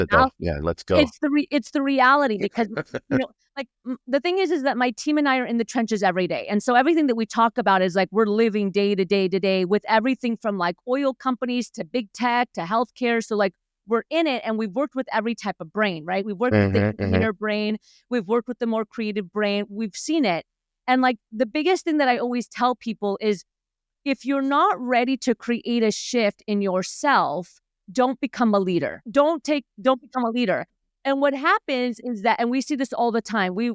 though. Yeah, let's go. It's the reality because like the thing is that my team and I are in the trenches every day, and so everything that we talk about is like we're living day to day to day with everything from like oil companies to big tech to healthcare. So like we're in it, and we've worked with every type of brain, right? We've worked with the Hmm. entertainer brain, we've worked with the more creative brain, we've seen it, and like the biggest thing that I always tell people is if you're not ready to create a shift in yourself, don't become a leader. Don't become a leader. And what happens is that, and we see this all the time. We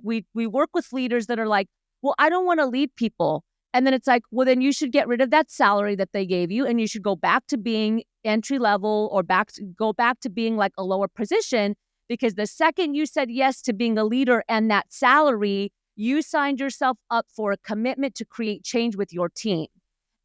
work with leaders that are like, well, I don't want to lead people. And then it's like, well, then you should get rid of that salary that they gave you, and you should go back to being entry level or go back to being like a lower position. Because the second you said yes to being a leader and that salary, you signed yourself up for a commitment to create change with your team.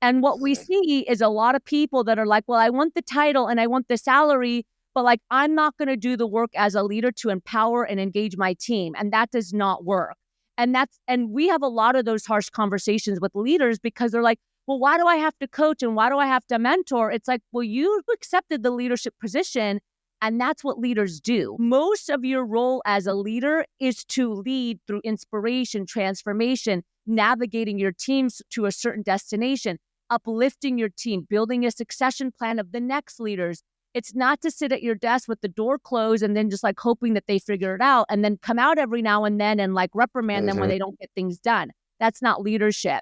And what we see is a lot of people that are like, well, I want the title and I want the salary, but like, I'm not going to do the work as a leader to empower and engage my team. And that does not work. And we have a lot of those harsh conversations with leaders because they're like, well, why do I have to coach and why do I have to mentor? It's like, well, you accepted the leadership position, and that's what leaders do. Most of your role as a leader is to lead through inspiration, transformation, navigating your teams to a certain destination, uplifting your team, building a succession plan of the next leaders. It's not to sit at your desk with the door closed and then just like hoping that they figure it out and then come out every now and then and like reprimand them when Hmm. they don't get things done. That's not leadership.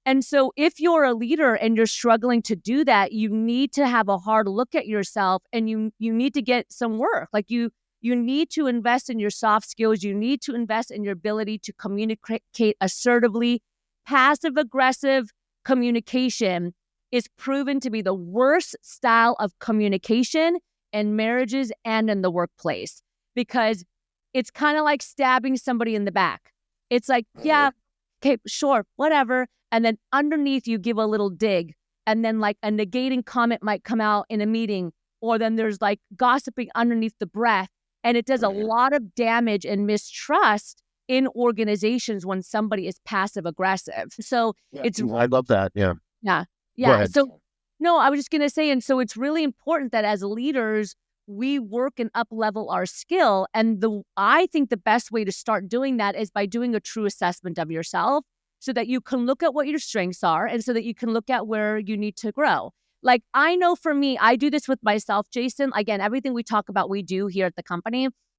And so if you're a leader and you're struggling to do that, you need to have a hard look at yourself, and you need to get some work. Like you need to invest in your soft skills. You need to invest in your ability to communicate assertively. Passive aggressive communication is proven to be the worst style of communication in marriages and in the workplace because it's kind of like stabbing somebody in the back. It's like, yeah, okay, sure, whatever. And then underneath, you give a little dig. And then, like, a negating comment might come out in a meeting, or then there's like gossiping underneath the breath. And it does a lot of damage and mistrust in organizations when somebody is passive aggressive. So Yeah, it's I love that. Yeah, yeah. go Yeah. ahead. So, no, I was just going to say, and so it's really important that as leaders, we work and up level our skill. And I think the best way to start doing that is by doing a true assessment of yourself so that you can look at what your strengths are and so that you can look at where you need to grow. Like, I know for me, I do this with myself, Jason. Again, everything we talk about, we do here at the company.